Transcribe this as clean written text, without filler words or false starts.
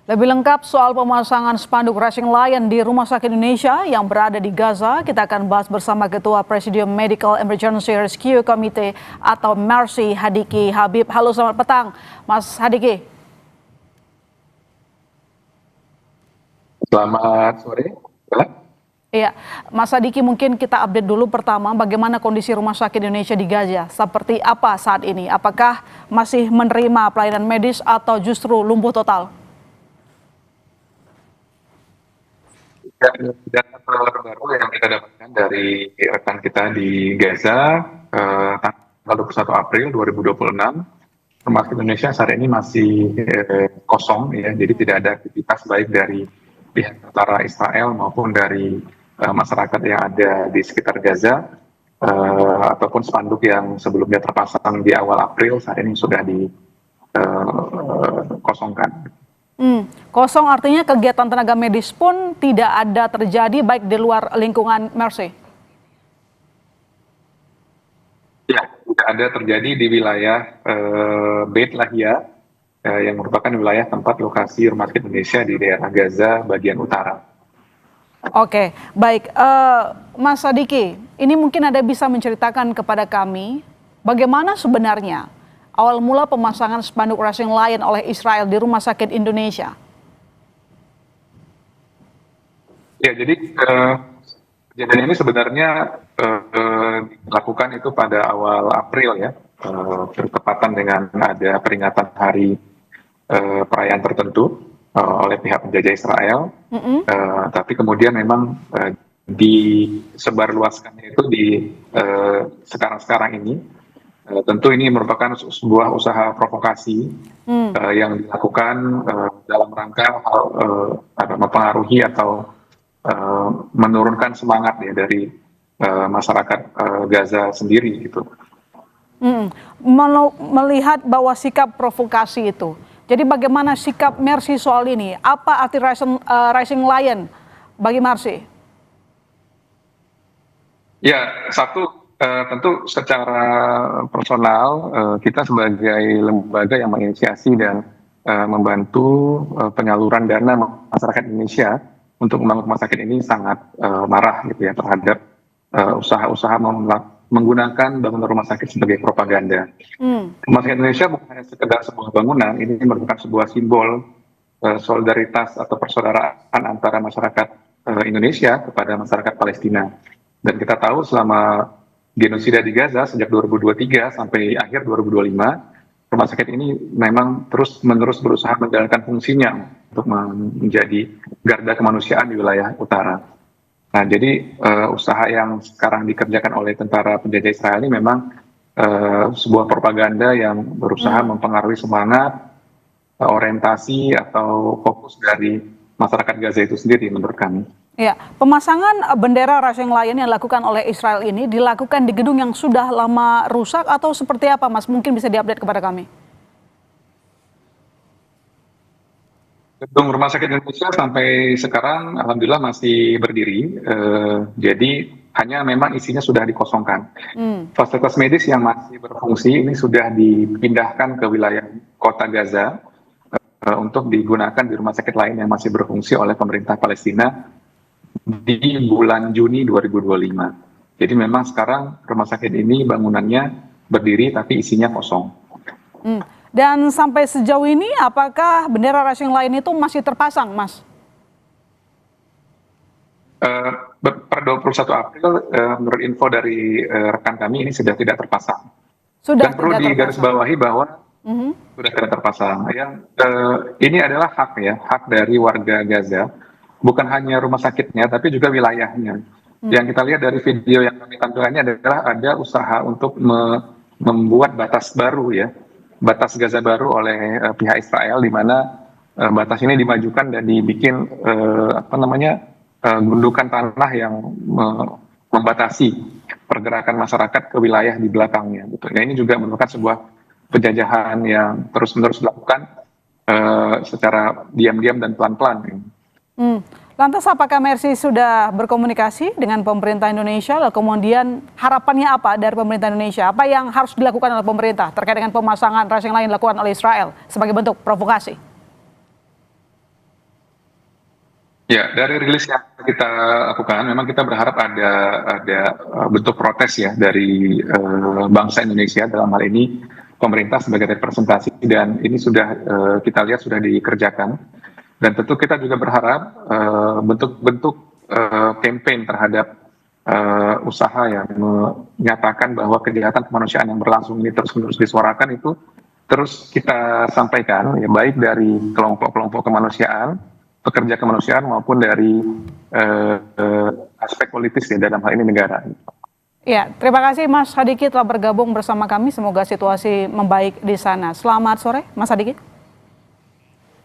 Lebih lengkap soal pemasangan spanduk Racing Lion di Rumah Sakit Indonesia yang berada di Gaza, kita akan bahas bersama Ketua Presidium Medical Emergency Rescue Committee atau MERSI, Hadiki Habib. Halo, selamat petang, Mas Hadiki. Selamat sore. Iya, Mas Hadiki, mungkin kita update dulu pertama bagaimana kondisi Rumah Sakit Indonesia di Gaza. Seperti apa saat ini? Apakah masih menerima pelayanan medis atau justru lumpuh total? Data terbaru yang kita dapatkan dari rekan kita di Gaza, tanggal 21 April 2026, Rumah Sakit Indonesia saat ini masih kosong, ya. Jadi tidak ada aktivitas baik dari pihak tentara Israel maupun dari masyarakat yang ada di sekitar Gaza, ataupun spanduk yang sebelumnya terpasang di awal April saat ini sudah dikosongkan. Kosong artinya kegiatan tenaga medis pun tidak ada terjadi baik di luar lingkungan MERSI? Ya, tidak ada terjadi di wilayah Beit Lahia, yang merupakan wilayah tempat lokasi Rumah Sakit Indonesia di daerah Gaza bagian utara. Oke, baik. Mas Hadiki, ini mungkin Anda bisa menceritakan kepada kami bagaimana sebenarnya awal mula pemasangan spanduk Racing Lion oleh Israel di Rumah Sakit Indonesia? Ya, jadi kejadian ini sebenarnya dilakukan itu pada awal April, ya, bertepatan dengan ada peringatan hari perayaan tertentu oleh pihak penjajah Israel. Tapi kemudian memang disebarluaskannya itu di sekarang ini. Tentu ini merupakan sebuah usaha provokasi yang dilakukan dalam rangka mempengaruhi atau menurunkan semangat, ya, dari masyarakat Gaza sendiri gitu. Melihat bahwa sikap provokasi itu, jadi bagaimana sikap MERSI soal ini? Apa arti Racing Lion bagi MERSI? Ya, satu, tentu secara personal kita sebagai lembaga yang menginisiasi dan membantu penyaluran dana masyarakat Indonesia untuk membangun rumah sakit ini sangat marah, gitu ya, terhadap usaha-usaha menggunakan bangunan rumah sakit sebagai propaganda. Rumah sakit Indonesia bukan hanya sekedar sebuah bangunan, ini merupakan sebuah simbol solidaritas atau persaudaraan antara masyarakat Indonesia kepada masyarakat Palestina. Dan kita tahu selama genosida di Gaza sejak 2023 sampai akhir 2025, rumah sakit ini memang terus-menerus berusaha menjalankan fungsinya untuk menjadi garda kemanusiaan di wilayah utara. Nah, jadi usaha yang sekarang dikerjakan oleh tentara penjajah Israel ini memang sebuah propaganda yang berusaha mempengaruhi semangat, orientasi atau fokus dari masyarakat Gaza itu sendiri menurut kami. Ya, pemasangan bendera Racing Lion yang dilakukan oleh Israel ini dilakukan di gedung yang sudah lama rusak atau seperti apa, Mas? Mungkin bisa diupdate kepada kami. Gedung Rumah Sakit Indonesia sampai sekarang alhamdulillah masih berdiri, jadi hanya memang isinya sudah dikosongkan. Fasilitas medis yang masih berfungsi ini sudah dipindahkan ke wilayah kota Gaza untuk digunakan di rumah sakit lain yang masih berfungsi oleh pemerintah Palestina di bulan Juni 2025. Jadi memang sekarang rumah sakit ini bangunannya berdiri tapi isinya kosong. Dan sampai sejauh ini apakah bendera Racing Lion itu masih terpasang, Mas? Per 21 April, menurut info dari rekan kami ini sudah tidak terpasang. Dan perlu digarisbawahi bahwa sudah tidak terpasang. Yang ini adalah hak, ya, hak dari warga Gaza. Bukan hanya rumah sakitnya, tapi juga wilayahnya. Yang kita lihat dari video yang kami tampilkannya adalah ada usaha untuk membuat batas baru, ya, batas Gaza baru oleh pihak Israel, di mana batas ini dimajukan dan dibikin gundukan tanah yang membatasi pergerakan masyarakat ke wilayah di belakangnya. Gitu. Nah, ini juga merupakan sebuah penjajahan yang terus-menerus dilakukan secara diam-diam dan pelan-pelan. Lantas apakah MERSI sudah berkomunikasi dengan pemerintah Indonesia? Lalu kemudian harapannya apa dari pemerintah Indonesia? Apa yang harus dilakukan oleh pemerintah terkait dengan pemasangan Racing Lion dilakukan oleh Israel sebagai bentuk provokasi? Ya, dari rilis yang kita lakukan, memang kita berharap ada bentuk protes ya dari bangsa Indonesia dalam hal ini pemerintah sebagai representasi, dan ini sudah kita lihat sudah dikerjakan. Dan tentu kita juga berharap bentuk-bentuk campaign terhadap usaha yang menyatakan bahwa kejahatan kemanusiaan yang berlangsung ini terus-menerus disuarakan itu terus kita sampaikan, ya, baik dari kelompok-kelompok kemanusiaan, pekerja kemanusiaan, maupun dari aspek politis ya, dalam hal ini negara. Ya, terima kasih Mas Hadiki telah bergabung bersama kami. Semoga situasi membaik di sana. Selamat sore, Mas Hadiki.